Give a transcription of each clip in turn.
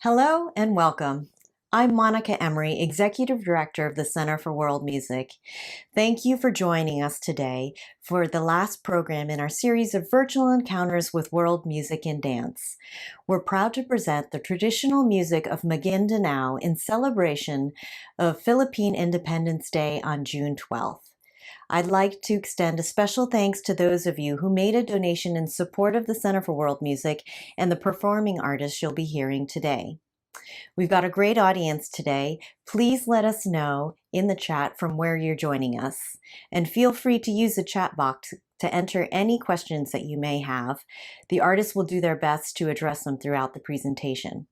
Hello and welcome. I'm Monica Emery, Executive Director of the Center for World Music. Thank you for joining us today for the last program in our series of virtual encounters with world music and dance. We're proud to present the traditional music of Maguindanao in celebration of Philippine Independence Day on June 12th. I'd like to extend a special thanks to those of you who made a donation in support of the Center for World Music and the performing artists you'll be hearing today. We've got a great audience today. Please let us know in the chat from where you're joining us. And feel free to use the chat box to enter any questions that you may have. The artists will do their best to address them throughout the presentation.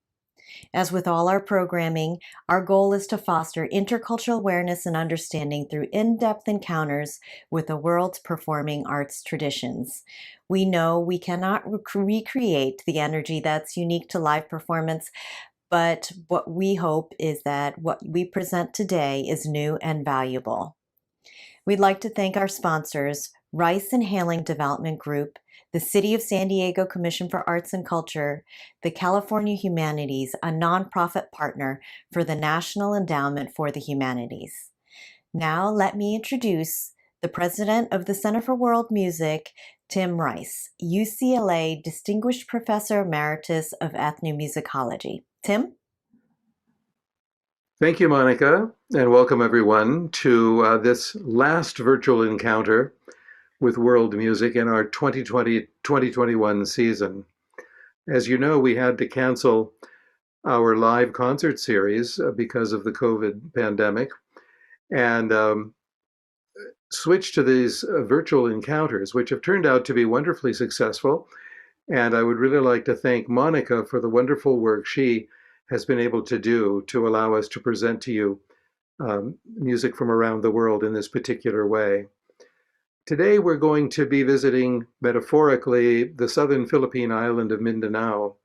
As with all our programming, our goal is to foster intercultural awareness and understanding through in-depth encounters with the world's performing arts traditions. We know we cannot recreate the energy that's unique to live performance, but what we hope is that what we present today is new and valuable. We'd like to thank our sponsors, Rice and Hailing Development Group, the City of San Diego Commission for Arts and Culture, the California Humanities, a nonprofit partner for the National Endowment for the Humanities. Now let me introduce the president of the Center for World Music, Tim Rice, UCLA Distinguished Professor Emeritus of Ethnomusicology. Tim? Thank you, Monica, and welcome everyone to this last virtual encounter with world music in our 2020-2021 season. As you know, we had to cancel our live concert series because of the COVID pandemic and switch to these virtual encounters, which have turned out to be wonderfully successful. And I would really like to thank Monica for the wonderful work she has been able to do to allow us to present to you music from around the world in this particular way. Today, we're going to be visiting, metaphorically, the southern Philippine island of Mindanao,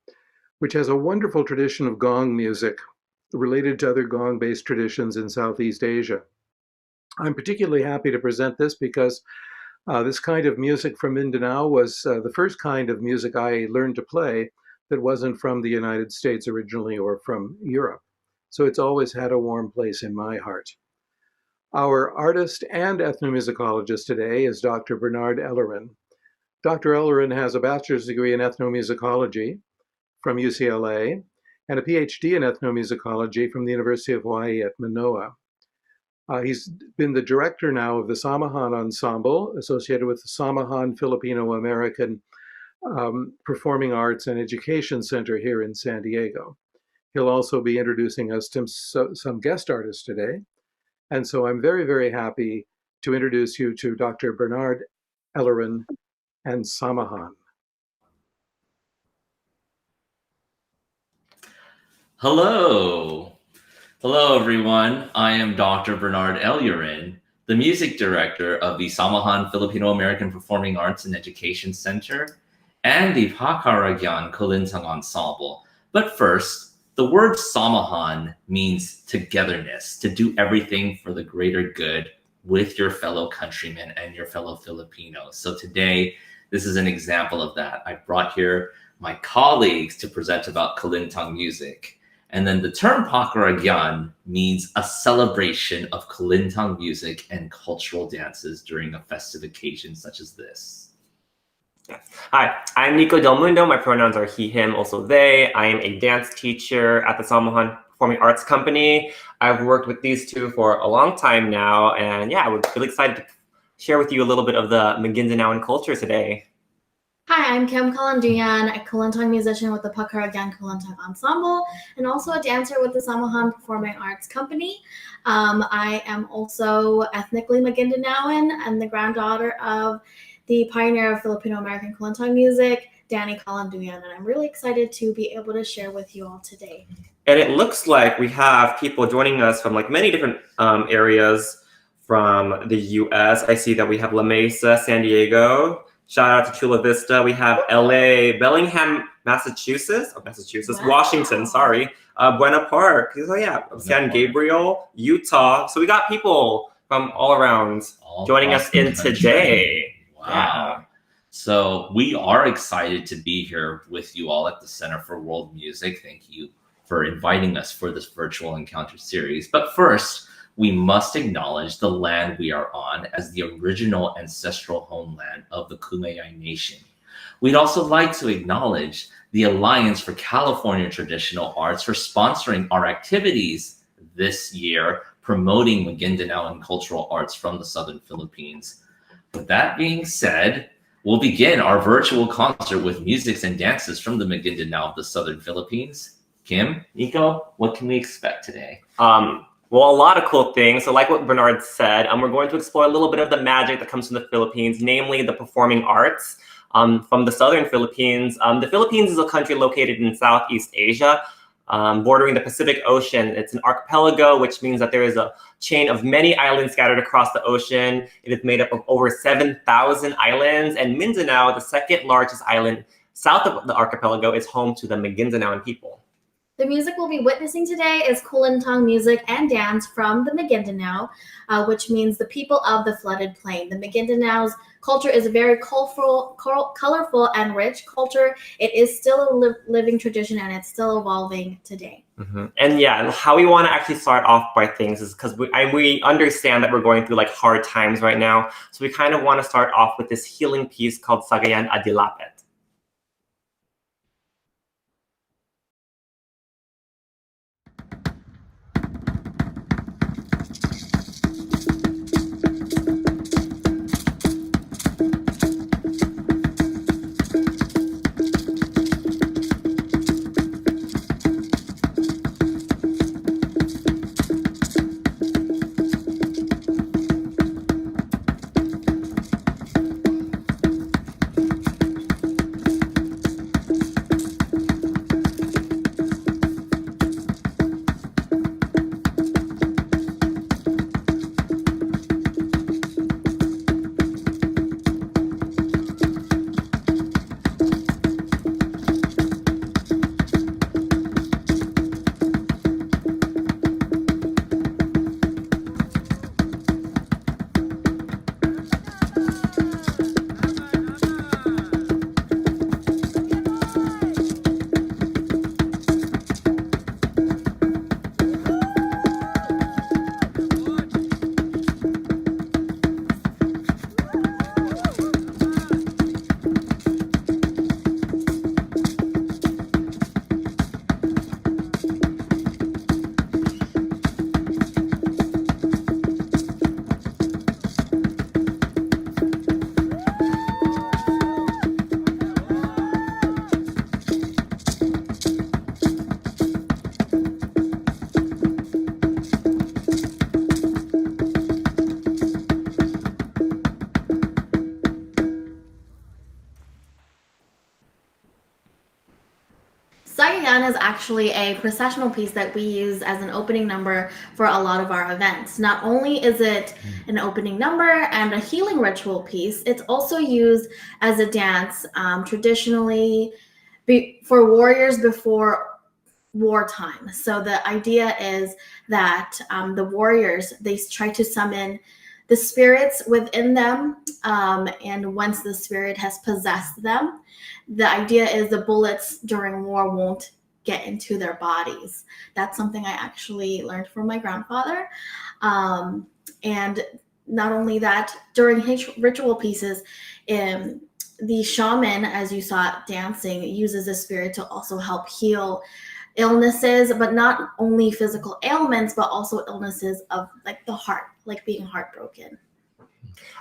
which has a wonderful tradition of gong music related to other gong-based traditions in Southeast Asia. I'm particularly happy to present this because this kind of music from Mindanao was the first kind of music I learned to play that wasn't from the United States originally or from Europe. So it's always had a warm place in my heart. Our artist and ethnomusicologist today is Dr. Bernard Ellorin. Dr. Ellorin has a bachelor's degree in ethnomusicology from UCLA and a PhD in ethnomusicology from the University of Hawaii at Manoa. He's been the director now of the Samahan Ensemble, associated with the Samahan Filipino-American Performing Arts and Education Center here in San Diego. He'll also be introducing us to some guest artists today. And so I'm very, very happy to introduce you to Dr. Bernard Ellorin and Samahan. Hello. Hello, everyone. I am Dr. Bernard Ellorin, the music director of the Samahan Filipino-American Performing Arts and Education Center and the Pakaraguian Kulintang Ensemble. But first, the word Samahan means togetherness, to do everything for the greater good with your fellow countrymen and your fellow Filipinos. So today, this is an example of that. I brought here my colleagues to present about Kulintang music. And then the term Pakaraguian means a celebration of Kulintang music and cultural dances during a festive occasion such as this. Hi, I'm Nicholas Delmundo. My pronouns are he, him, also they. I am a dance teacher at the Samahan Performing Arts Company. I've worked with these two for a long time now, and yeah, we're really excited to share with you a little bit of the Maguindanaoan culture today. Hi, I'm Kim Kalanduyan, a Kulintang musician with the Pakaraguian Kulintang Ensemble, and also a dancer with the Samahan Performing Arts Company. I am also ethnically Maguindanaoan and the granddaughter of the pioneer of Filipino-American Kulintang music, Danny Kalanduyan, and I'm really excited to be able to share with you all today. And it looks like we have people joining us from like many different areas from the US. I see that we have La Mesa, San Diego. Shout out to Chula Vista. We have LA, Bellingham, Massachusetts, Wow. Washington, sorry. Buena Park, so yeah, San Gabriel, Utah. So we got people from all around joining us in today. Wow. Yeah. So we are excited to be here with you all at the Center for World Music. Thank you for inviting us for this virtual encounter series. But first, we must acknowledge the land we are on as the original ancestral homeland of the Kumeyaay Nation. We'd also like to acknowledge the Alliance for California Traditional Arts for sponsoring our activities this year, promoting Maguindanao and cultural arts from the Southern Philippines. With that being said, we'll begin our virtual concert with music and dances from the Maguindanao of the Southern Philippines. Kim, Nico, what can we expect today? Well, a lot of cool things. So like what Bernard said, we're going to explore a little bit of the magic that comes from the Philippines, namely the performing arts from the Southern Philippines. The Philippines is a country located in Southeast Asia, bordering the Pacific Ocean. It's an archipelago, which means that there is a chain of many islands scattered across the ocean. It is made up of over 7,000 islands, and Mindanao, the second largest island south of the archipelago, is home to the Maguindanaoan people. The music we'll be witnessing today is Kulintang music and dance from the Maguindanao, which means the people of the flooded plain. The Maguindanao's culture is a very colorful and rich culture. It is still a living tradition, and it's still evolving today. Mm-hmm. And yeah, how we want to actually start off by things is because we understand that we're going through like hard times right now. So we kind of want to start off with this healing piece called Cagayan Dilabpet. Cagayan is actually a processional piece that we use as an opening number for a lot of our events. Not only is it an opening number and a healing ritual piece, it's also used as a dance traditionally for warriors before wartime. So the idea is that the warriors, they try to summon the spirits within them, and once the spirit has possessed them, the idea is the bullets during war won't get into their bodies. That's something I actually learned from my grandfather. And not only that, during his ritual pieces, the shaman, as you saw dancing, uses the spirit to also help heal illnesses, but not only physical ailments, but also illnesses of like the heart, like being heartbroken.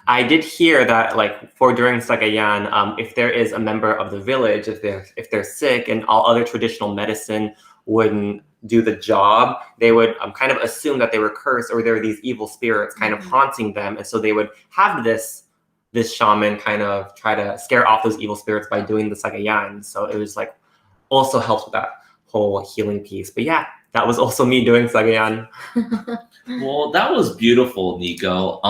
I did hear that, like, for during Cagayan, if there is a member of the village, if they're sick and all other traditional medicine wouldn't do the job, they would kind of assume that they were cursed or there were these evil spirits kind of haunting them, and so they would have this shaman kind of try to scare off those evil spirits by doing the Cagayan. So it was like also helps with that whole healing piece. But yeah, that was also me doing Cagayan. Well, that was beautiful, Nico.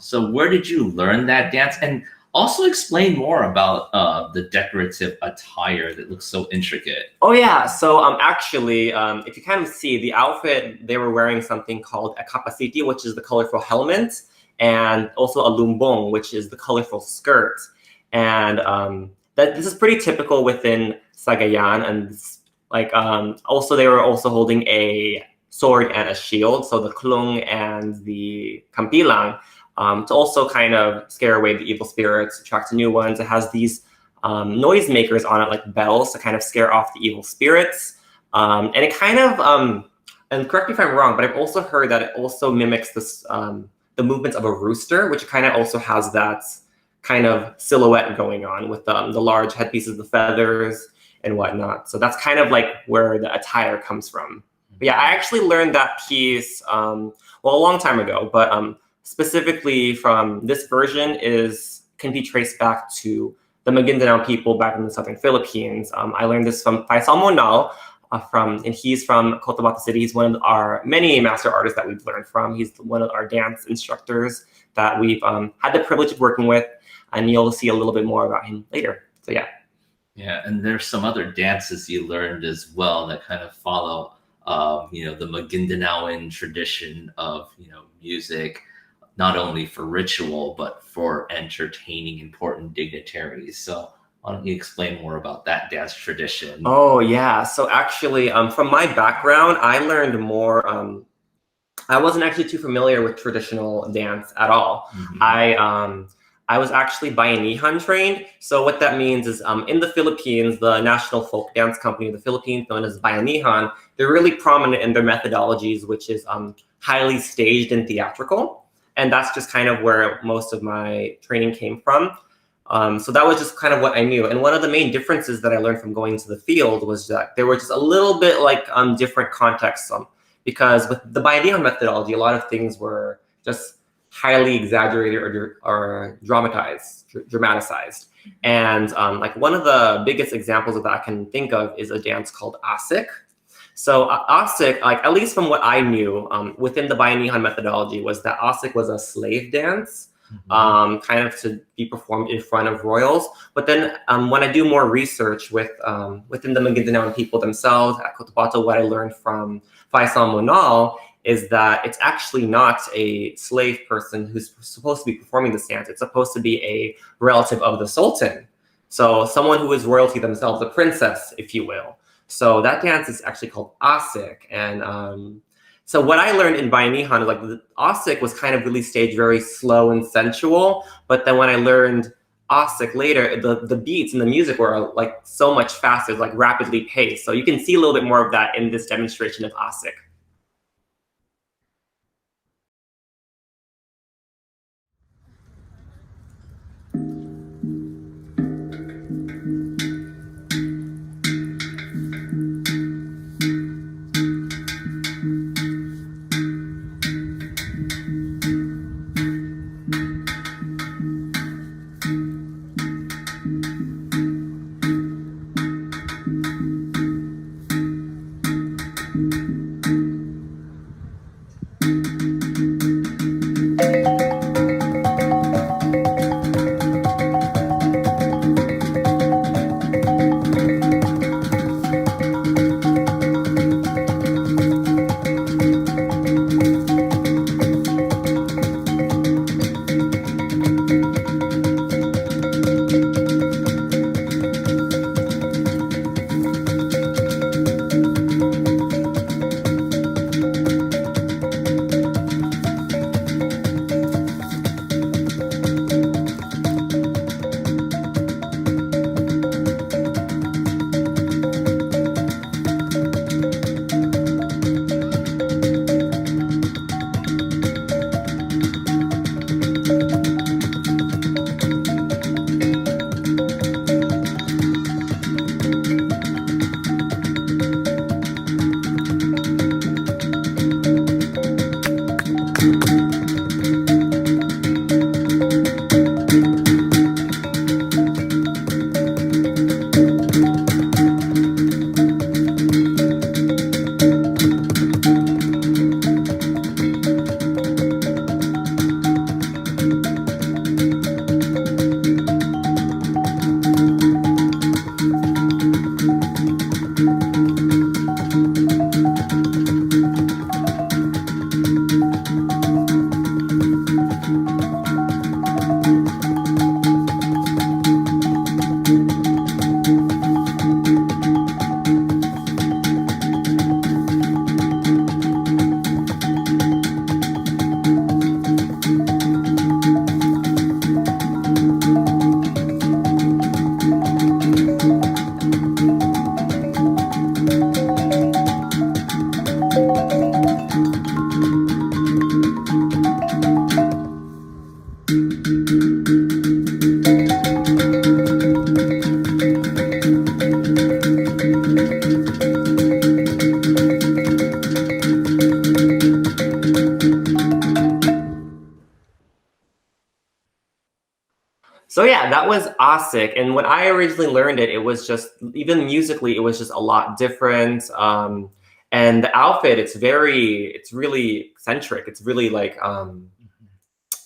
So where did you learn that dance? And also explain more about the decorative attire that looks so intricate. Oh yeah, so actually, if you kind of see the outfit, they were wearing something called a kapasiti, which is the colorful helmet, and also a lumbong, which is the colorful skirt. And this is pretty typical within Sagayan, and also they were also holding a sword and a shield, so the klung and the kampilang, to also kind of scare away the evil spirits, attract new ones. It has these noisemakers on it, like bells, to kind of scare off the evil spirits. And it kind of, and correct me if I'm wrong, but I've also heard that it also mimics this, the movements of a rooster, which kind of also has that kind of silhouette going on with the large headpieces, the feathers and whatnot. So that's kind of like where the attire comes from. But yeah, I actually learned that piece, a long time ago, but specifically from this version can be traced back to the Maguindanao people back in the southern Philippines. I learned this from Faisal Monal, and he's from Cotabato City. He's one of our many master artists that we've learned from. He's one of our dance instructors that we've had the privilege of working with, and you'll see a little bit more about him later. So yeah. Yeah, and there's some other dances you learned as well that kind of follow, the Maguindanaoan tradition of, music, not only for ritual, but for entertaining important dignitaries. So why don't you explain more about that dance tradition? Oh, yeah. So actually, from my background, I learned more. I wasn't actually too familiar with traditional dance at all. Mm-hmm. I was actually Bayanihan trained. So what that means is in the Philippines, the national folk dance company of the Philippines, known as Bayanihan, they're really prominent in their methodologies, which is highly staged and theatrical. And that's just kind of where most of my training came from. So that was just kind of what I knew. And one of the main differences that I learned from going to the field was that there were just a little bit like different contexts. Because with the Bayanihan methodology, a lot of things were just highly exaggerated or dramatized. And like one of the biggest examples of that I can think of is a dance called Asik. So Asik, like at least from what I knew within the Bayanihan methodology, was that Asik was a slave dance, kind of to be performed in front of royals. But then when I do more research within the Maguindanaoan people themselves at Cotabato, what I learned from Faisal Monal is that it's actually not a slave person who's supposed to be performing this dance. It's supposed to be a relative of the Sultan. So someone who is royalty themselves, a princess, if you will. So that dance is actually called Asik. And so what I learned in Bayanihan is like the Asik was kind of really staged very slow and sensual. But then when I learned Asik later, the beats and the music were like so much faster, like rapidly paced. So you can see a little bit more of that in this demonstration of Asik. So yeah, that was Asik. And when I originally learned it, it was just, even musically, it was just a lot different. And the outfit, it's really eccentric. It's really like,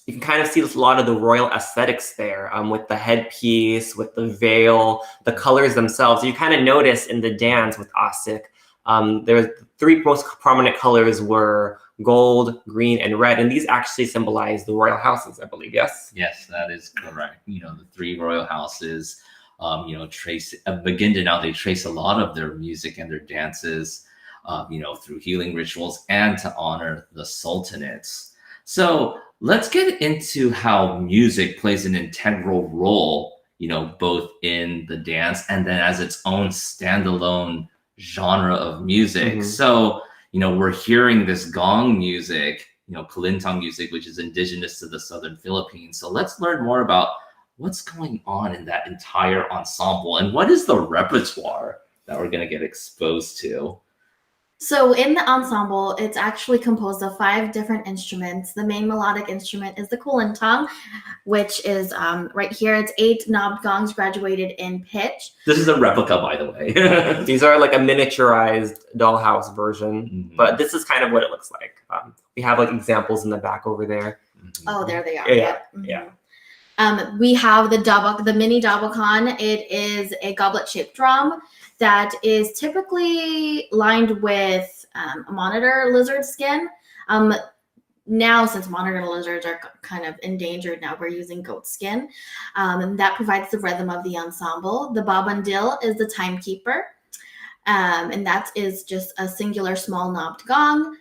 you can kind of see a lot of the royal aesthetics there, with the headpiece, with the veil, the colors themselves. You kind of notice in the dance with Asik, the three most prominent colors were gold, green, and red, and these actually symbolize the royal houses, I believe. Yes. Yes, that is correct. The three royal houses, trace Maguindanao. They trace a lot of their music and their dances, through healing rituals and to honor the sultanates. So let's get into how music plays an integral role, both in the dance and then as its own standalone genre of music. So, we're hearing this gong music, Kulintang music, which is indigenous to the southern Philippines. So let's learn more about what's going on in that entire ensemble and what is the repertoire that we're going to get exposed to. So in the ensemble, it's actually composed of 5 different instruments. The main melodic instrument is the Kulintang, which is right here. It's 8 knobbed gongs graduated in pitch. This is a replica, by the way. These are like a miniaturized dollhouse version, but this is kind of what it looks like. We have like examples in the back over there. Oh, there they are. Yeah. We have the mini dabakan. It is a goblet-shaped drum that is typically lined with a monitor lizard skin. Now, since monitor lizards are kind of endangered, now we're using goat skin. And that provides the rhythm of the ensemble. The babandil is the timekeeper. And that is just a singular small knobbed gong.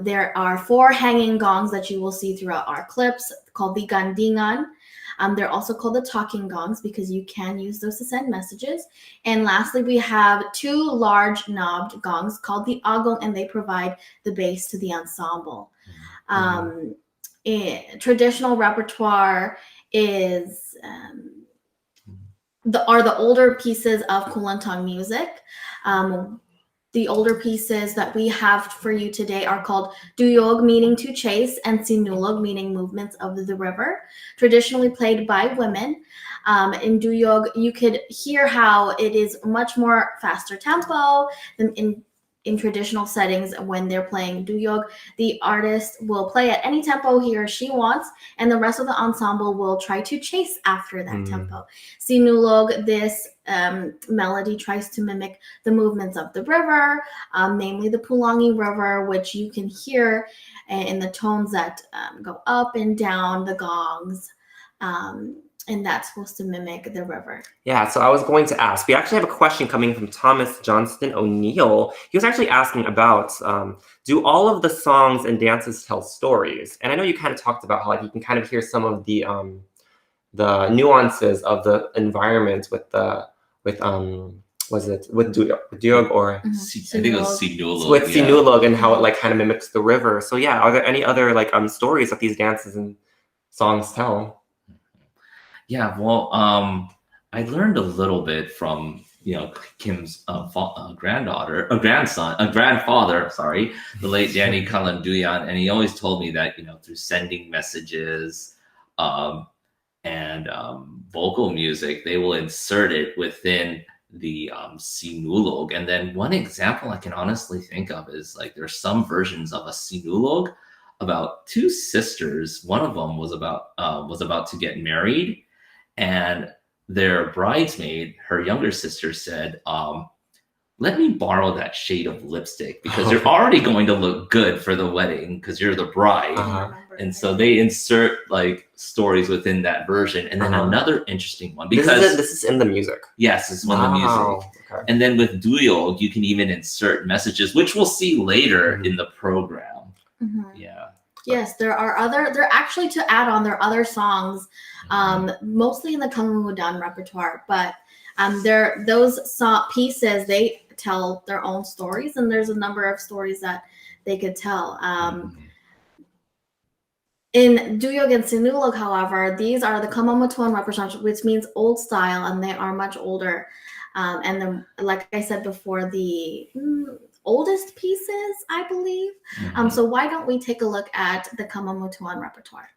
There are 4 hanging gongs that you will see throughout our clips called the gandingan. They're also called the talking gongs because you can use those to send messages. And lastly, we have 2 large knobbed gongs called the agong, and they provide the bass to the ensemble. Traditional repertoire is the older pieces of Kulintang music. The older pieces that we have for you today are called Duyog, meaning to chase, and Sinulog, meaning movements of the river, traditionally played by women. In Duyog, you could hear how it is much more faster tempo than in traditional settings. When they're playing Duyog, the artist will play at any tempo he or she wants, and the rest of the ensemble will try to chase after that tempo. Sinulog, this melody tries to mimic the movements of the river, namely the Pulangi River, which you can hear in the tones that go up and down the gongs. And that's supposed to mimic the river. Yeah, so I was going to ask, we actually have a question coming from Thomas Johnston O'Neill. He was actually asking about, do all of the songs and dances tell stories? And I know you kind of talked about how you can kind of hear some of the nuances of the environment with Duyog or? I think it was Sinulog. With Sinulog and how it kind of mimics the river. So yeah, are there any other stories that these dances and songs tell? Yeah, well, I learned a little bit from Kim's grandfather, the late Danny Kalanduyan, and he always told me that through sending messages and vocal music, they will insert it within the Sinulog. And then one example I can honestly think of is there's some versions of a Sinulog about 2 sisters. One of them was about to get married. And their bridesmaid, her younger sister, said, let me borrow that shade of lipstick because you're already going to look good for the wedding because you're the bride. And so they insert like stories within that version. And then another interesting one, because this is in the music. Yes, it's in the music. Okay. And then with Duyog, you can even insert messages, which we'll see later in the program. Yeah. Yes, there are actually, to add on, there are other songs, mostly in the Kalanduyan repertoire, but those pieces, they tell their own stories, and there's a number of stories that they could tell. In Duyog and Sinulog, however, these are the Kamamatuan repertoire, which means old style, and they are much older. And then, like I said before, the oldest pieces, I believe. So why don't we take a look at the Kamamatuan repertoire?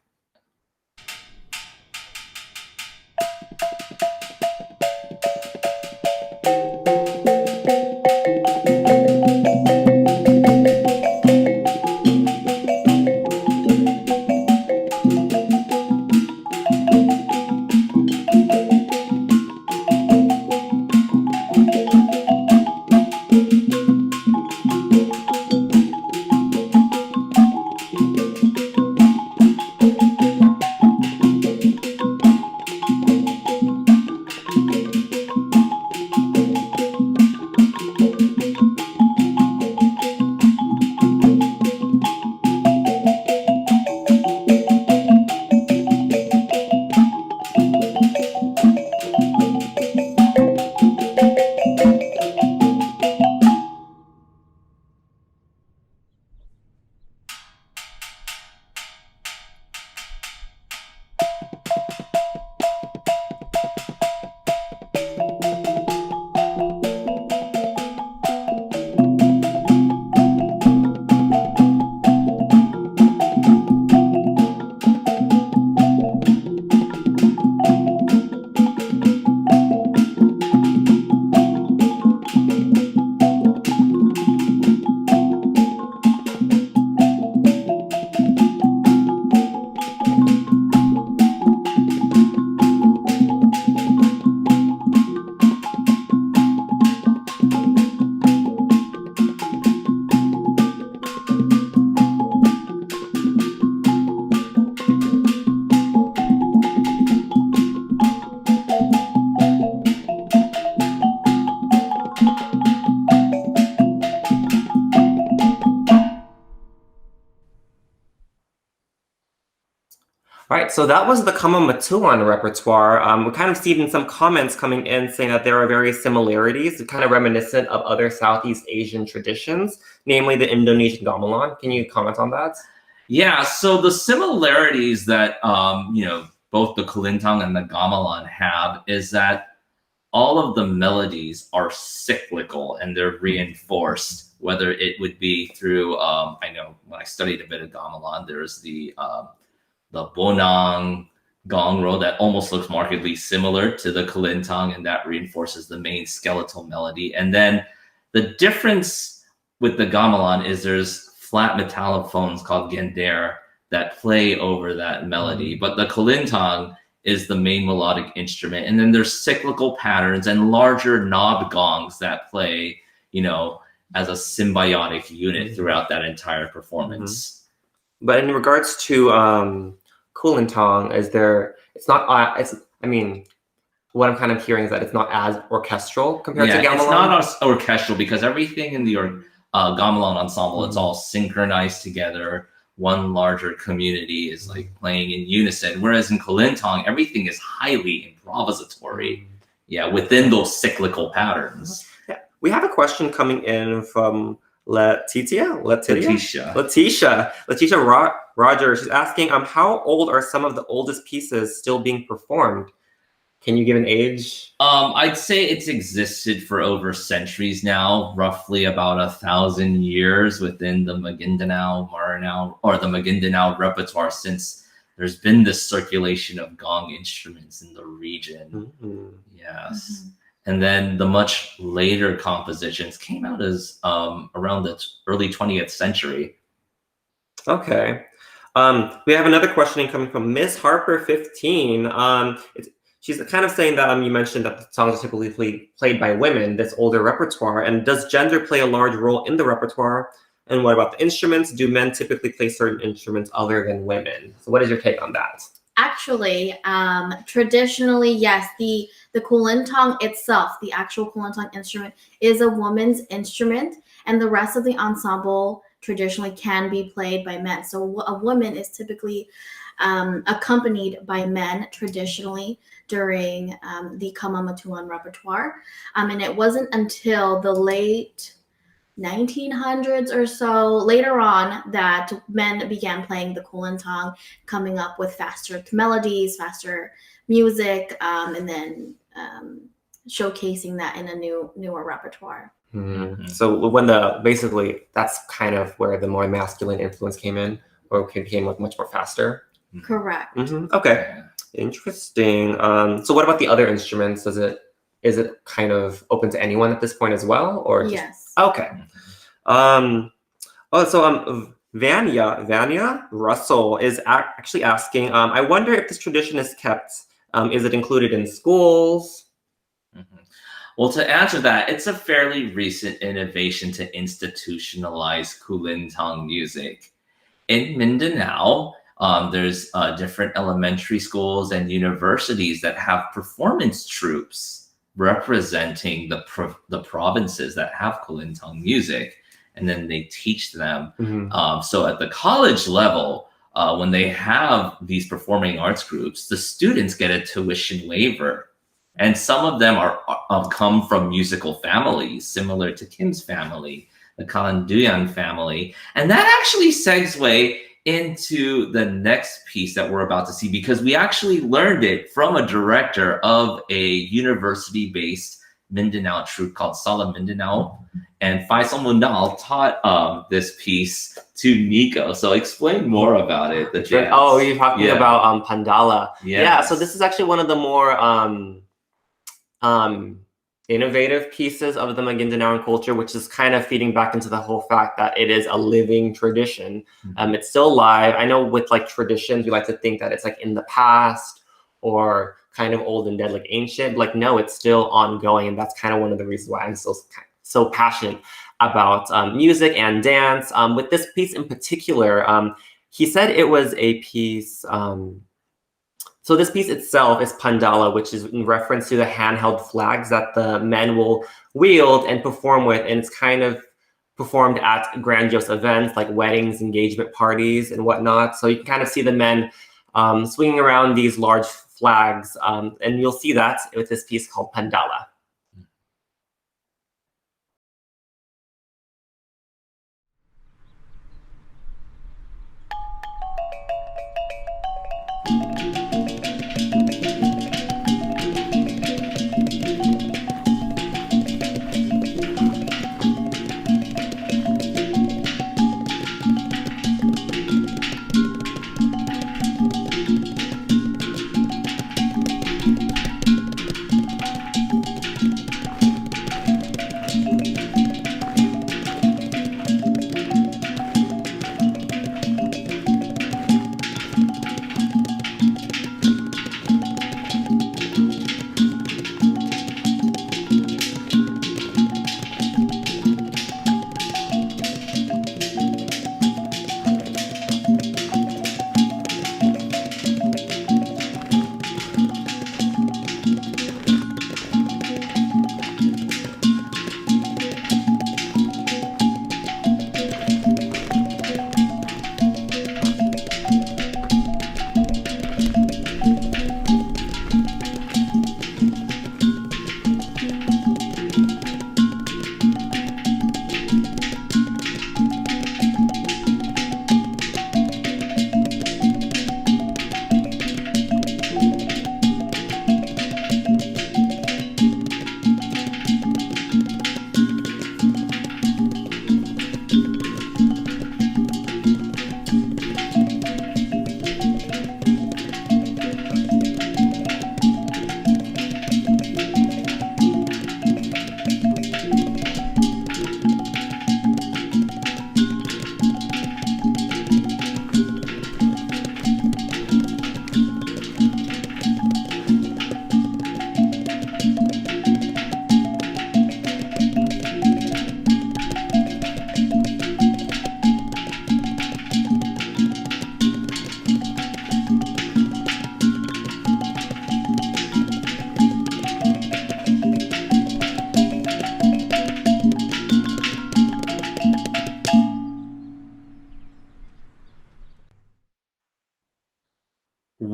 Right, so that was the Kamamatuan repertoire. We're kind of seeing some comments coming in saying that there are various similarities, kind of reminiscent of other Southeast Asian traditions, namely the Indonesian gamelan. Can you comment on that? Yeah, so the similarities that both the Kulintang and the gamelan have is that all of the melodies are cyclical and they're reinforced, whether it would be through, I know when I studied a bit of gamelan, there's the bonang gong roll that almost looks markedly similar to the Kulintang, and that reinforces the main skeletal melody. And then the difference with the gamelan is there's flat metallophones called gender that play over that melody, but the Kulintang is the main melodic instrument. And then there's cyclical patterns and larger knob gongs that play, as a symbiotic unit throughout that entire performance. But in regards to Kulintang, what I'm kind of hearing is that it's not as orchestral compared to gamelan. It's not as orchestral because everything in the gamelan ensemble, it's all synchronized together. One larger community is like playing in unison, whereas in Kulintang, everything is highly improvisatory. Yeah, within those cyclical patterns. Yeah, we have a question coming in from Letitia Roger. She's asking, how old are some of the oldest pieces still being performed? Can you give an age? I'd say it's existed for over centuries now, roughly about 1,000 years within the Maguindanao, or the Maguindanao repertoire, since there's been this circulation of gong instruments in the region. Yes. And then the much later compositions came out as around the early 20th century. Okay. We have another question coming from Miss Harper 15. She's kind of saying that you mentioned that the songs are typically played by women, this older repertoire, and does gender play a large role in the repertoire? And what about the instruments? Do men typically play certain instruments other than women? So what is your take on that? Actually, traditionally, yes, the kulintang itself, the actual kulintang instrument, is a woman's instrument, and the rest of the ensemble traditionally can be played by men. So a woman is typically accompanied by men traditionally during the Kamamatuan repertoire. And it wasn't until the late 1900s or so, later on, that men began playing the kulintang, coming up with faster melodies, faster music, and then showcasing that in a newer repertoire. Mm-hmm. So when basically that's kind of where the more masculine influence came in, or became much more faster. Correct. Mm-hmm. Okay, interesting. So what about the other instruments? Is it kind of open to anyone at this point as well, or just... Yes. Okay. Vanya Russell is actually asking, I wonder if this tradition is kept. Is it included in schools? Well, to answer that, it's a fairly recent innovation to institutionalize Kulintang music. In Mindanao, there's different elementary schools and universities that have performance troupes representing the provinces that have Kulintang music, and then they teach them. So at the college level, when they have these performing arts groups, the students get a tuition waiver, and some of them are come from musical families similar to Kim's family, the Kalanduyan family, and that actually segues into the next piece that we're about to see, because we actually learned it from a director of a university-based Mindanao troupe called Sala Mindanao, and Faisal Monal taught this piece to Nico. So explain more about it. The jazz. Oh, you're talking about Pandala. Yes. Yeah, so this is actually one of the more innovative pieces of the Maguindanaoan culture, which is kind of feeding back into the whole fact that it is a living tradition. It's still live. I know with like traditions, we like to think that it's like in the past or kind of old and dead, like ancient. Like, no, it's still ongoing. And that's kind of one of the reasons why I'm so passionate about music and dance. With this piece in particular, he said it was a piece... So this piece itself is Pandala, which is in reference to the handheld flags that the men will wield and perform with. And it's kind of performed at grandiose events like weddings, engagement parties, and whatnot. So you can kind of see the men swinging around these large flags. And you'll see that with this piece called Pandala.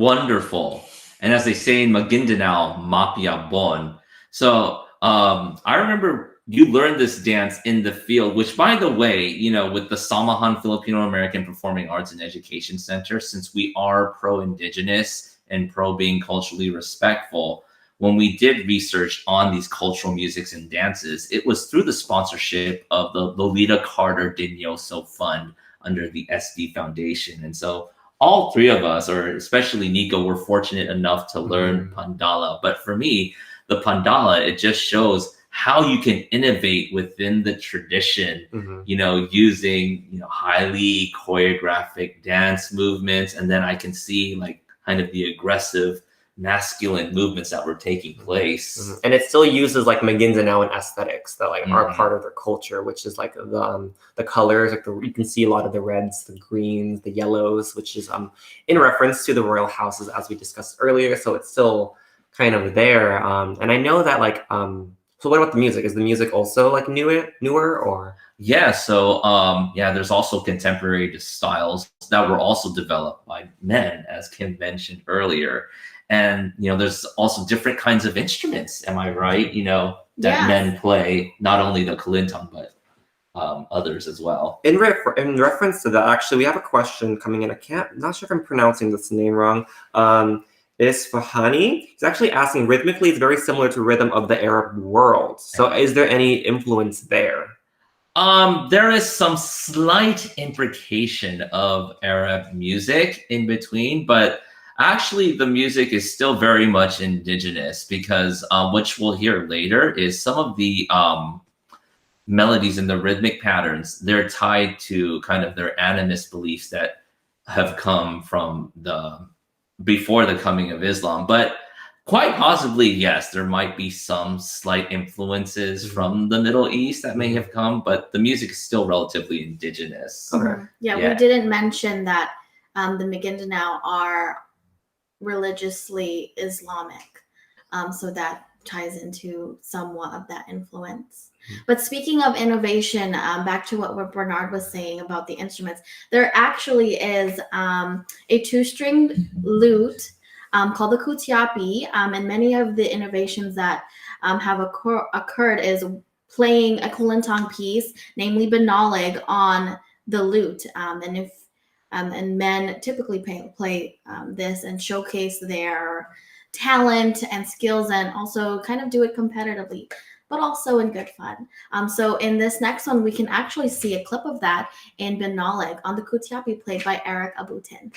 wonderful. And as they say in Maguindanao, mapia bon. So I remember you learned this dance in the field, which, by the way, you know, with the Samahan Filipino American Performing Arts and Education Center, since we are pro-Indigenous and pro being culturally respectful, when we did research on these cultural musics and dances, it was through the sponsorship of the Lolita Carter Dinyoso Fund under the SD Foundation. And so all three of us, or especially Nico, were fortunate enough to learn Pandala. But for me, the Pandala, it just shows how you can innovate within the tradition, you know, using, you know, highly choreographic dance movements. And then I can see like kind of the aggressive masculine movements that were taking place. And it still uses like Maguindanaoan aesthetics that like are part of their culture, which is like the colors, like you can see a lot of the reds, the greens, the yellows, which is in reference to the royal houses as we discussed earlier. So it's still kind of there. And I know that like so what about the music? Is the music also like newer or? Yeah, so yeah, there's also contemporary styles that were also developed by men, as Kim mentioned earlier. And, you know, there's also different kinds of instruments, am I right? You know, that men play, not only the Kulintang, but others as well. In reference to that, actually, we have a question coming in. Not sure if I'm pronouncing this name wrong. Is Fahani. He's actually asking, rhythmically, it's very similar to rhythm of the Arab world. So is there any influence there? There is some slight imbrication of Arab music in between, but actually the music is still very much indigenous because which we'll hear later is some of the melodies and the rhythmic patterns, they're tied to kind of their animist beliefs that have come from before the coming of Islam. But quite possibly, yes, there might be some slight influences from the Middle East that may have come, but the music is still relatively indigenous. Okay. Yeah, we didn't mention that the Maguindanao are religiously Islamic. So that ties into somewhat of that influence. But speaking of innovation, back to what Bernard was saying about the instruments, there actually is a two-stringed lute called the kutiapi, and many of the innovations that have occurred is playing a Kulintang piece, namely Binalig, on the lute, and men typically play this and showcase their talent and skills, and also kind of do it competitively, but also in good fun. So in this next one, we can actually see a clip of that in Binalig on the kutiapi played by Eric Abutin.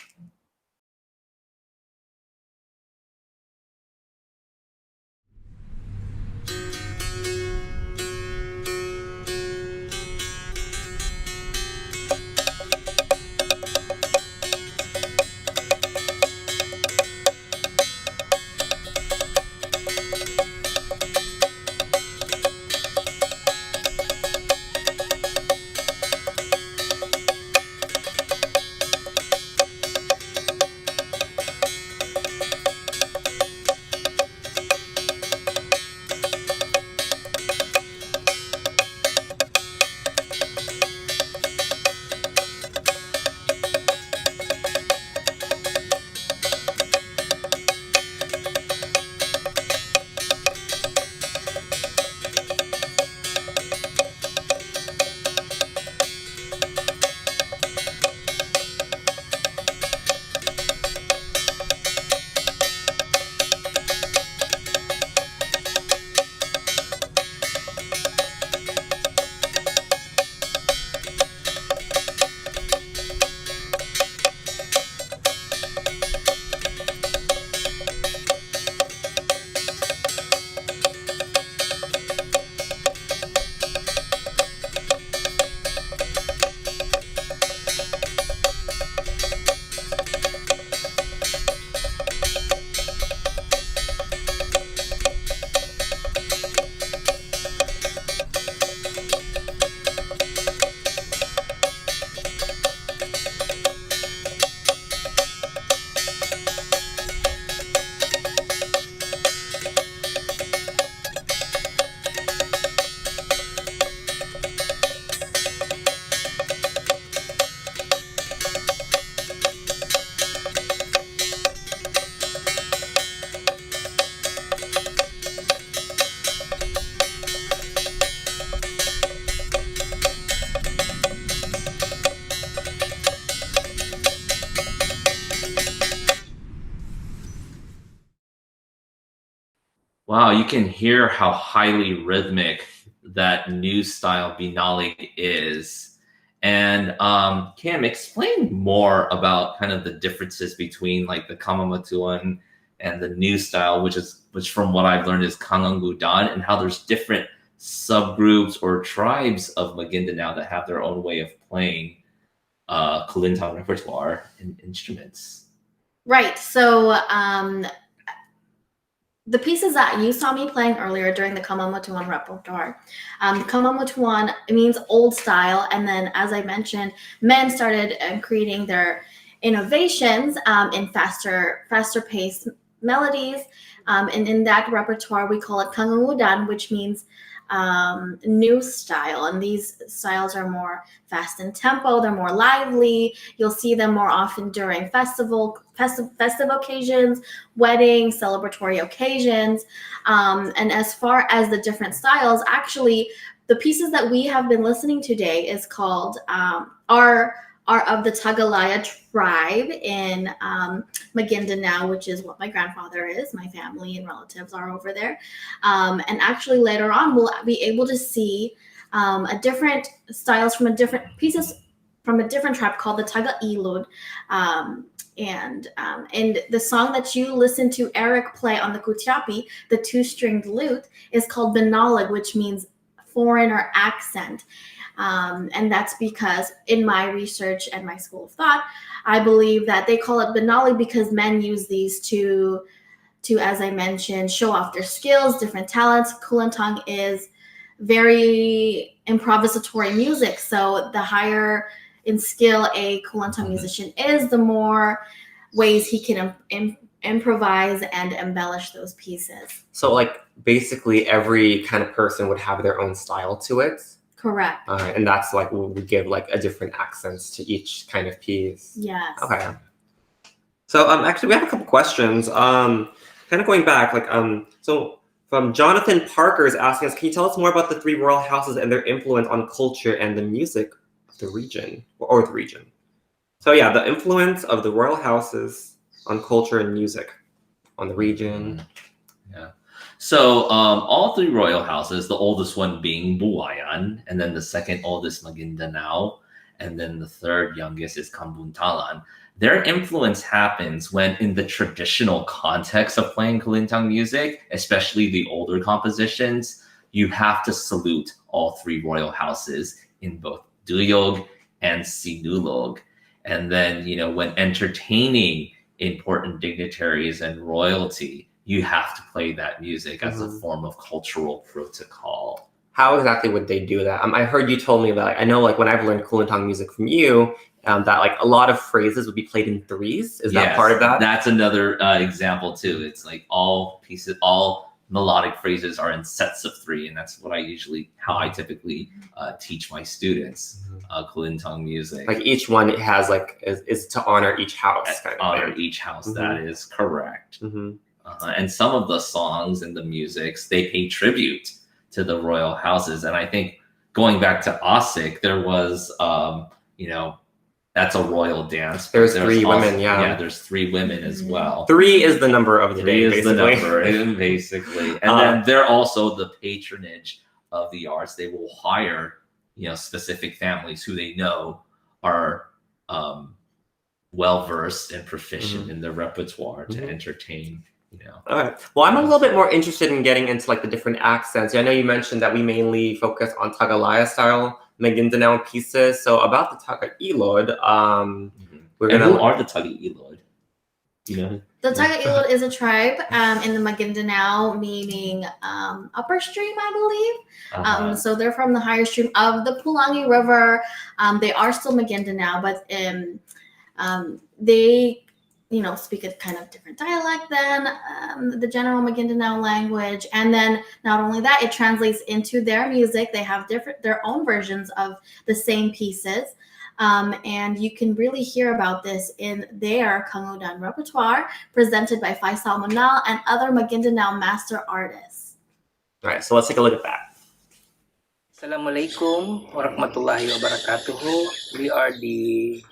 Wow, you can hear how highly rhythmic that new style Binalig is. And Cam, explain more about kind of the differences between like the Kamamatuan and the new style, which from what I've learned is Kangangudan, and how there's different subgroups or tribes of Maguindanao that have their own way of playing Kulintang repertoire and instruments. Right. So the pieces that you saw me playing earlier during the Kamamatuan repertoire, Kamamatuan means old style, and then as I mentioned, men started creating their innovations in faster paced melodies, and in that repertoire we call it Kangangudan, which means new style, and these styles are more fast in tempo, they're more lively. You'll see them more often during festive occasions, weddings, celebratory occasions. And as far as the different styles, actually the pieces that we have been listening today is called are of the Tagalaya tribe in Maguindanao, which is what my grandfather is. My family and relatives are over there. And actually later on, we'll be able to see a different styles from a different pieces from a different tribe called the Taga-Ilod. And the song that you listened to Eric play on the kutiapi, the two-stringed lute, is called Binalig, which means foreign or accent. And that's because in my research and my school of thought, I believe that they call it Binalig because men use these to, as I mentioned, show off their skills, different talents. Kulintang is very improvisatory music. So the higher in skill a Kulintang musician is, the more ways he can improvise and embellish those pieces. So like basically every kind of person would have their own style to it. Correct. And that's like we give like a different accents to each kind of piece. Yes. Okay. So actually we have a couple questions. Kind of going back, like so from Jonathan Parker is asking us, can you tell us more about the three royal houses and their influence on culture and the music of the region or the region? So yeah, the influence of the royal houses on culture and music on the region. Yeah. So all three royal houses, the oldest one being Buwayan, and then the second oldest Maguindanao, and then the third youngest is Kambuntalan. Their influence happens when in the traditional context of playing Kulintang music, especially the older compositions, you have to salute all three royal houses in both Duyog and Sinulog. And then, you know, when entertaining important dignitaries and royalty, you have to play that music as a form of cultural protocol. How exactly would they do that? I heard you told me that, I know like when I've learned Kulintang music from you, that like a lot of phrases would be played in threes. Is that part of that? That's another example too. It's like all melodic phrases are in sets of three, and that's what how I typically teach my students Kulintang music. Like each one has like is to honor each house. Kind of honor each house. That is correct. And some of the songs and the musics, they pay tribute to the royal houses. And I think going back to Asik, there was, that's a royal dance. There's three women, Yeah, there's three women as well. Three is the number of the day, Three is the number, basically. And then they're also the patronage of the arts. They will hire, specific families who they know are well-versed and proficient in the repertoire to entertain. All right. Well, I'm a little bit more interested in getting into like the different accents. I know you mentioned that we mainly focus on Tagalaya style Maguindanao pieces. So about the Taga-Ilod, who are the Taga-Ilod? The Taga-Ilod is a tribe in the Maguindanao, meaning upper stream, I believe. So they're from the higher stream of the Pulangi River. They are still Maguindanao, but they speak a kind of different dialect than the general Maguindanao language. And then not only that, it translates into their music. They have their own versions of the same pieces. And you can really hear about this in their Kangudan repertoire presented by Faisal, Monal, and other Maguindanao master artists. All right, so let's take a look at that. Assalamualaikum warahmatullahi wabarakatuh. We are the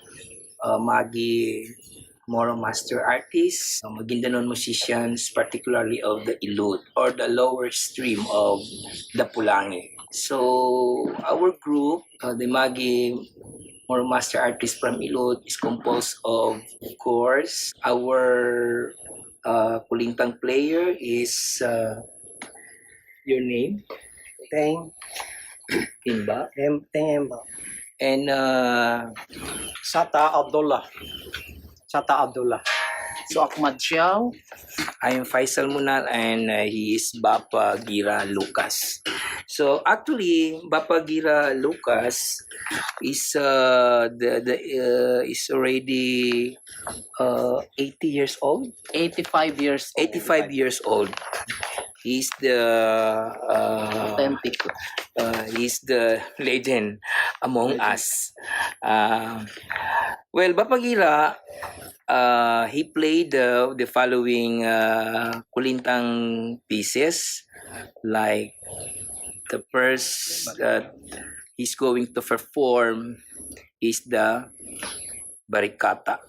Magi Moro master artists, Maguindanao musicians, particularly of the Ilud or the lower stream of the Pulangi. So our group, the Magi Moro master artists from Ilud, is composed of course, our Kulintang player is your name? Teng Timba. Emba. And Sata Abdullah. so Ahmad Xiao. I am Faisal Monal and he is Bapa Gira Lucas. So actually, Bapa Gira Lucas is is already 80 years old. 85 years. 85 years old. He's the Authentic. He's the legend among us. Well, Bapagira, he played the following Kulintang pieces, like the first that he's going to perform is the Barikata.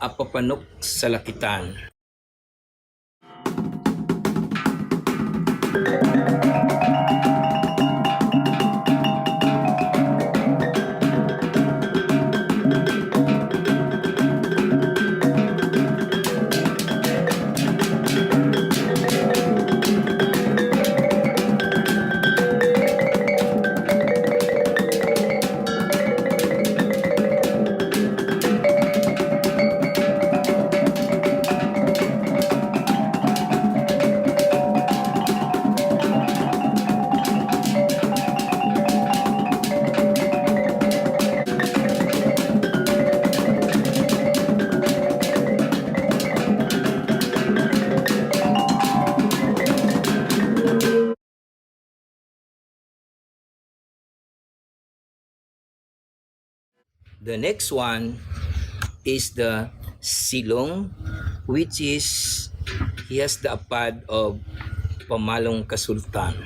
Apapanok sa Lakitan. The next one is the Silong, which is he has the apad of Pamalong Kasultan.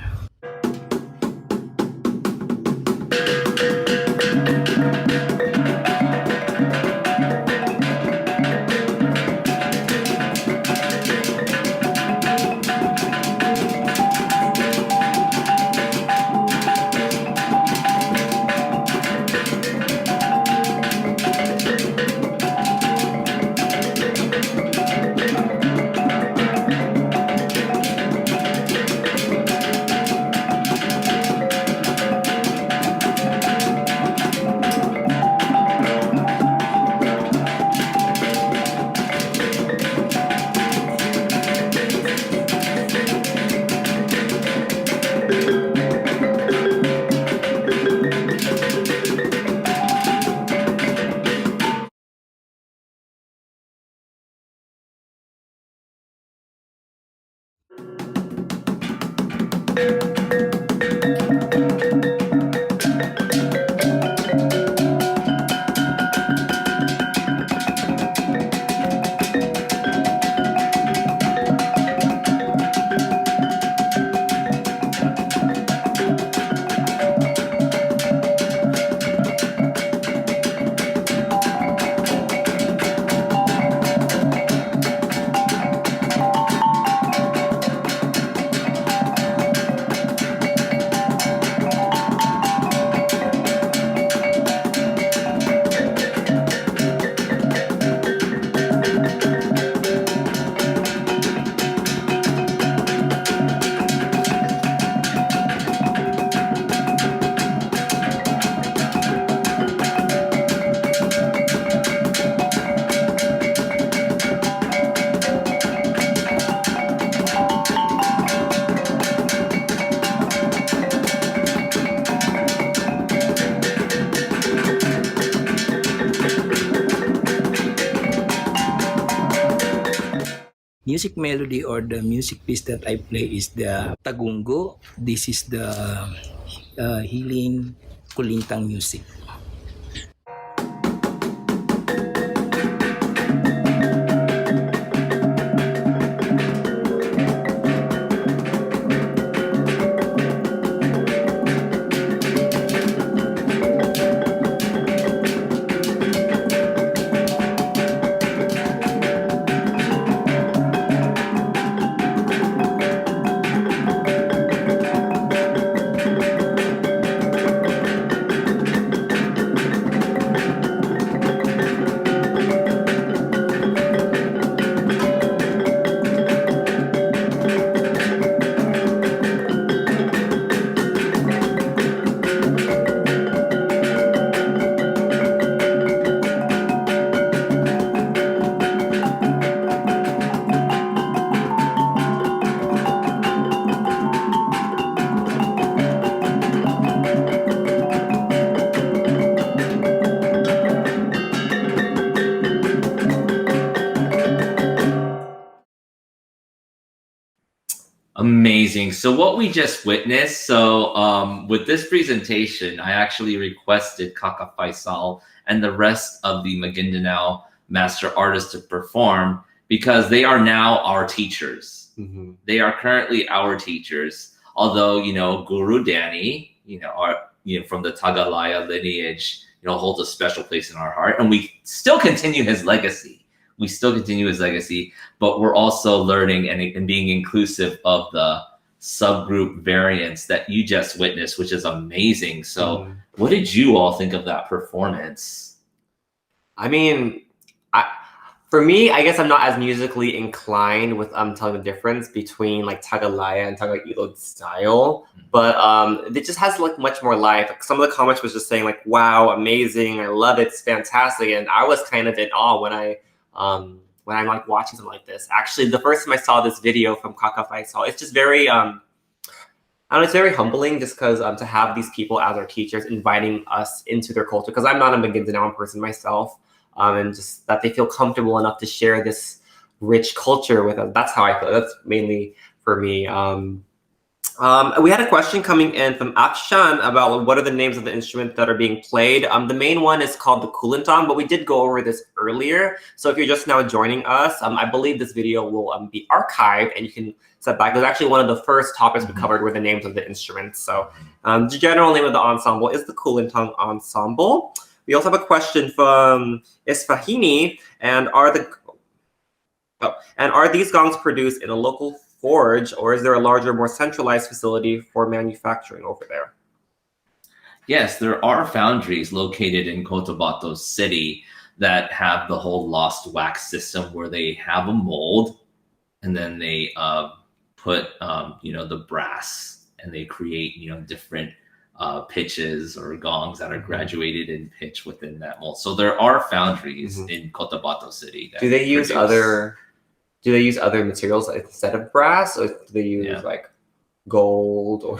music melody or the music piece that I play is the tagungo. This is the healing Kulintang music. Amazing. So what we just witnessed, with this presentation, I actually requested Kaka Faisal and the rest of the Maguindanao master artists to perform because they are now our teachers. Mm-hmm. They are currently our teachers. Although, Guru Danny, from the Tagalaya lineage, holds a special place in our heart. And we still continue his legacy. But we're also learning and being inclusive of the subgroup variants that you just witnessed, which is amazing. So what did you all think of that performance? I mean, for me, I guess I'm not as musically inclined with telling the difference between like Tagalaya and Tagalog style, but it just has like much more life. Like, some of the comments was just saying like, "Wow, amazing! I love it. It's fantastic!" And I was kind of in awe when I'm like watching something like this. Actually, the first time I saw this video from Kaka Faisal, it's just very I don't know, it's very humbling just because to have these people as our teachers inviting us into their culture, because I'm not a Maguindanao person myself. And just that they feel comfortable enough to share this rich culture with us. That's how I feel. That's mainly for me. We had a question coming in from Akshan about what are the names of the instruments that are being played. The main one is called the Kulintang, but we did go over this earlier. So if you're just now joining us, I believe this video will be archived and you can set back. It was actually one of the first topics we covered were the names of the instruments. So the general name of the ensemble is the Kulintang Ensemble. We also have a question from Isfahini, and are these gongs produced in a local forge, or is there a larger, more centralized facility for manufacturing over there? Yes, there are foundries located in Cotabato City that have the whole lost wax system where they have a mold and then they put the brass and they create different pitches or gongs that are graduated in pitch within that mold. So there are foundries in Cotabato City. Do they use other materials instead of brass, or do they use like gold or?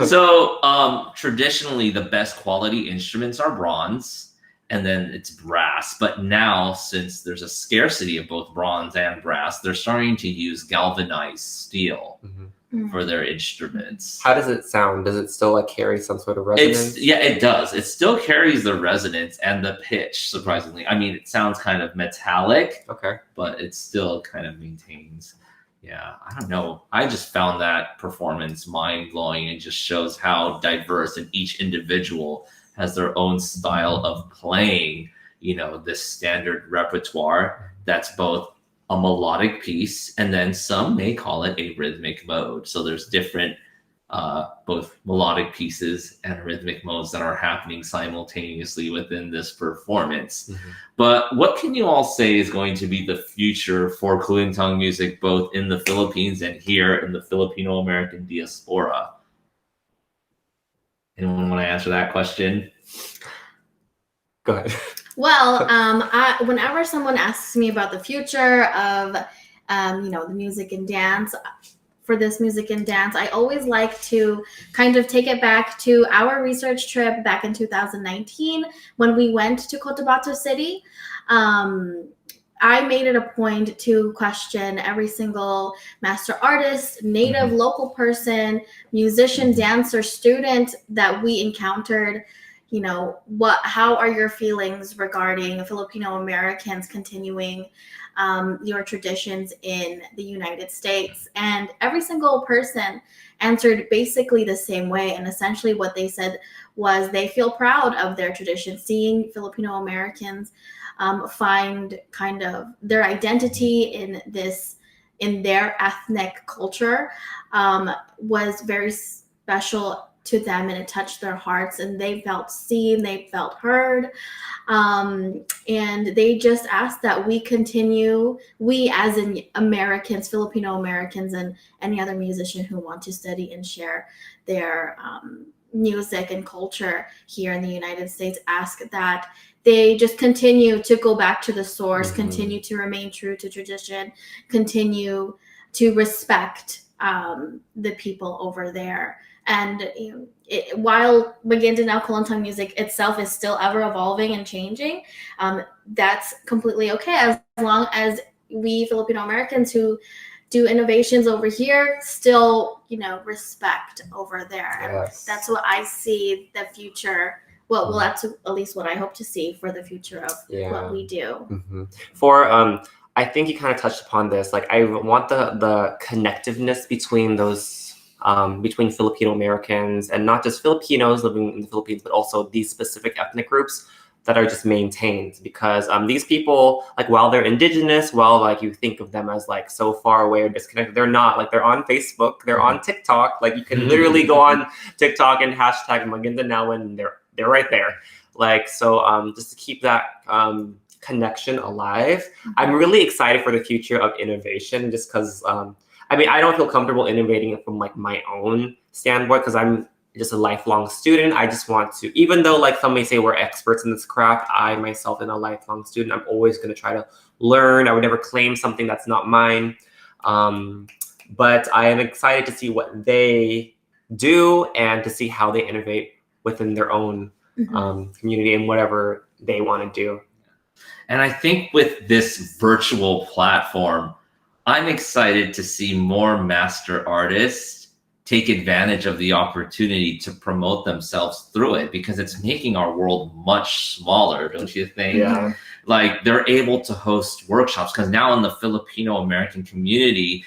So traditionally, the best quality instruments are bronze, and then it's brass. But now, since there's a scarcity of both bronze and brass, they're starting to use galvanized steel for their instruments. How does it sound? Does it still like carry some sort of resonance? It does. It still carries the resonance and the pitch, surprisingly. I mean, it sounds kind of metallic, but it still kind of maintains. Yeah, I don't know. I just found that performance mind-blowing and just shows how diverse and each individual has their own style of playing, this standard repertoire that's both a melodic piece, and then some may call it a rhythmic mode. So there's different both melodic pieces and rhythmic modes that are happening simultaneously within this performance. But what can you all say is going to be the future for Kulintang music, both in the Philippines and here in the Filipino-American diaspora? Anyone want to answer that question? Go ahead. Well, whenever someone asks me about the future of, the music and dance, for this music and dance, I always like to kind of take it back to our research trip back in 2019 when we went to Cotabato City. I made it a point to question every single master artist, native local person, musician, dancer, student that we encountered. You know, how are your feelings regarding Filipino Americans continuing your traditions in the United States? And every single person answered basically the same way. And essentially what they said was they feel proud of their tradition, seeing Filipino Americans find kind of their identity in their ethnic culture was very special to them, and it touched their hearts, and they felt seen, they felt heard, and they just asked that we continue, we as in Americans, Filipino Americans, and any other musician who want to study and share their music and culture here in the United States, ask that they just continue to go back to the source, continue to remain true to tradition, continue to respect the people over there. And while Maguindanao Kulintang music itself is still ever evolving and changing, that's completely okay as long as we Filipino Americans who do innovations over here still, respect over there. Yes. And that's what I see the future. Well, that's at least what I hope to see for the future of what we do. For I think you kind of touched upon this. Like, I want the connectiveness between those between Filipino Americans and not just Filipinos living in the Philippines, but also these specific ethnic groups that are just maintained, because these people, like, while they're indigenous, while like you think of them as like so far away or disconnected, they're not. Like, they're on Facebook, they're on TikTok. Like, you can literally go on TikTok and hashtag Maguindanao and they're right there. Like, so just to keep that connection alive. I'm really excited for the future of innovation, just because I don't feel comfortable innovating it from like my own standpoint, because I'm just a lifelong student. I just want to, even though like some may say we're experts in this craft, I myself am a lifelong student. I'm always going to try to learn. I would never claim something that's not mine. But I am excited to see what they do and to see how they innovate within their own community and whatever they want to do. And I think with this virtual platform, I'm excited to see more master artists take advantage of the opportunity to promote themselves through it, because it's making our world much smaller, don't you think? Yeah. Like, they're able to host workshops, because now in the Filipino American community,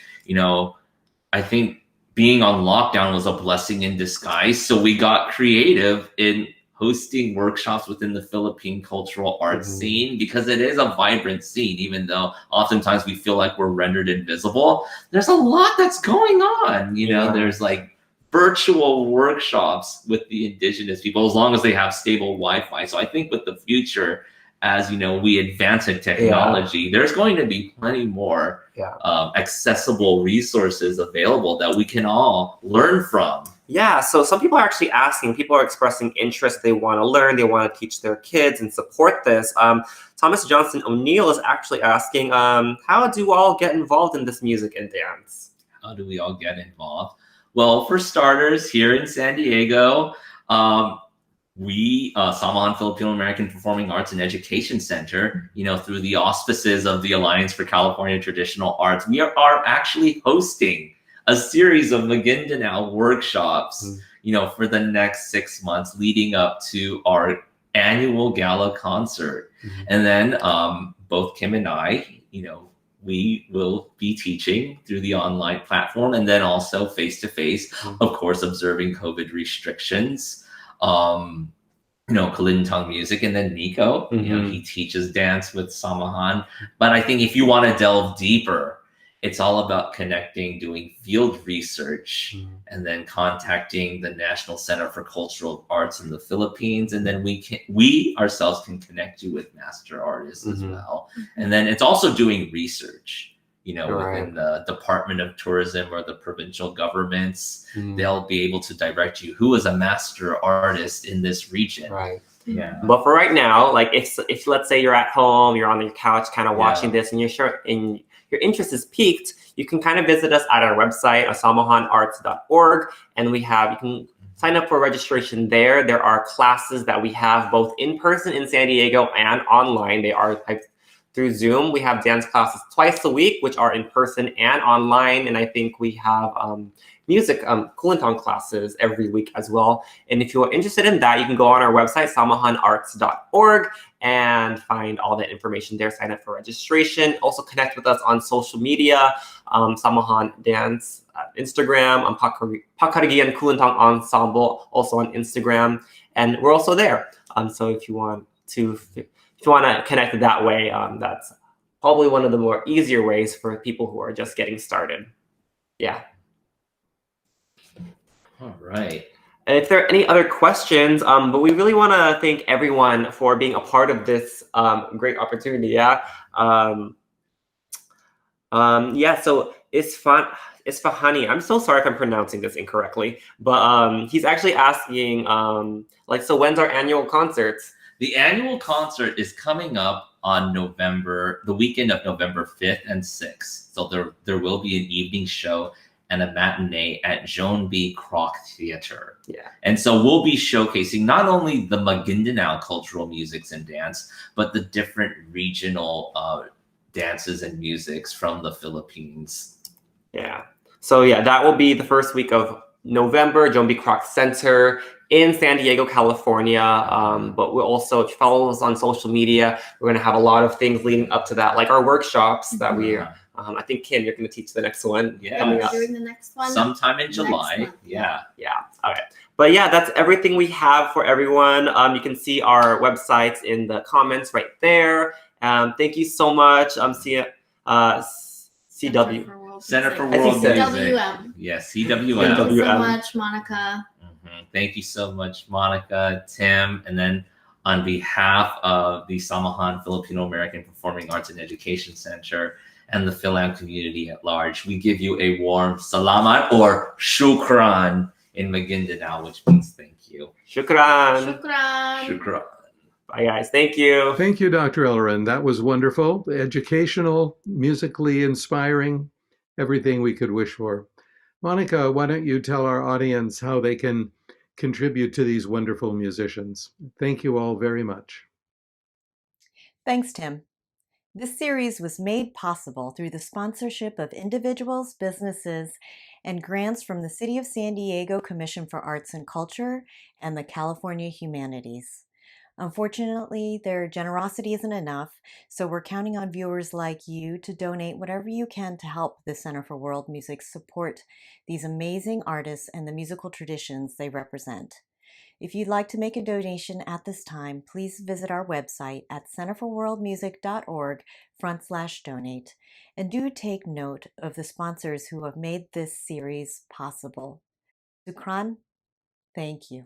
I think being on lockdown was a blessing in disguise. So we got creative in hosting workshops within the Philippine cultural arts scene, because it is a vibrant scene, even though oftentimes we feel like we're rendered invisible. There's a lot that's going on, there's like virtual workshops with the indigenous people, as long as they have stable Wi-Fi. So I think with the future, as we advance in technology, there's going to be plenty more accessible resources available that we can all learn from. Yeah, so some people are actually asking, people are expressing interest, they want to learn, they want to teach their kids and support this. Thomas Johnson O'Neill is actually asking, how do all get involved in this music and dance? How do we all get involved? Well, for starters, here in San Diego, we, Samahan Filipino American Performing Arts and Education Center, through the auspices of the Alliance for California Traditional Arts, we are actually hosting a series of Maguindanao workshops, for the next 6 months leading up to our annual gala concert. And then both Kim and I, we will be teaching through the online platform, and then also face-to-face, of course, observing COVID restrictions. Kulintang music, and then Nico, he teaches dance with Samahan. But I think if you want to delve deeper, it's all about connecting, doing field research, and then contacting the National Center for Cultural Arts in the Philippines. And then we ourselves can connect you with master artists as well. And then it's also doing research, within the Department of Tourism or the provincial governments. They'll be able to direct you who is a master artist in this region. Right. Yeah. But for right now, like if let's say you're at home, you're on your couch kind of watching this, and your interest is piqued, you can kind of visit us at our website, samahanarts.org, and you can sign up for registration there. There are classes that we have both in person in San Diego and online. They are through Zoom. We have dance classes twice a week, which are in person and online. And I think we have music Kulintang classes every week as well. And if you're interested in that, you can go on our website, samahanarts.org, and find all that information there. Sign up for registration. Also connect with us on social media, Samahan Dance, Instagram, Pakaraguian Kulintang Ensemble, also on Instagram. And we're also there. So if you want to connect that way, that's probably one of the more easier ways for people who are just getting started. Yeah. All right. And if there are any other questions, but we really want to thank everyone for being a part of this great opportunity. Yeah. So Isfahani, I'm so sorry if I'm pronouncing this incorrectly, but he's actually asking, so when's our annual concerts? The annual concert is coming up on the weekend of November 5th and 6th. So there will be an evening show and a matinee at Joan B. Kroc Theater. Yeah. And so we'll be showcasing not only the Maguindanao cultural musics and dance, but the different regional dances and musics from the Philippines. Yeah. So yeah, that will be the first week of November, Joan B. Kroc Center in San Diego, California. But we'll also, if you follow us on social media, we're going to have a lot of things leading up to that, like our workshops that we I think, Kim, you're going to teach the next one. Yeah. Coming up. Doing the next one. Sometime in July. Yeah. Yeah. All right. But yeah, that's everything we have for everyone. You can see our websites in the comments right there. Thank you so much. CW. Center for World Music. CWM. Yes, Thank CWM. you so much, Monica. Thank you so much, Monica, Tim. And then on behalf of the Samahan Filipino American Performing Arts and Education Center and the Philam community at large, we give you a warm salamat or shukran in Maguindanao, which means thank you. Shukran. Shukran. Shukran. Bye, guys. Thank you. Thank you, Dr. Ellorin. That was wonderful, educational, musically inspiring, everything we could wish for. Monica, why don't you tell our audience how they can contribute to these wonderful musicians? Thank you all very much. Thanks, Tim. This series was made possible through the sponsorship of individuals, businesses, and grants from the City of San Diego Commission for Arts and Culture and the California Humanities. Unfortunately, their generosity isn't enough, so we're counting on viewers like you to donate whatever you can to help the Center for World Music support these amazing artists and the musical traditions they represent. If you'd like to make a donation at this time, please visit our website at centerforworldmusic.org/donate. And do take note of the sponsors who have made this series possible. Shukran, thank you.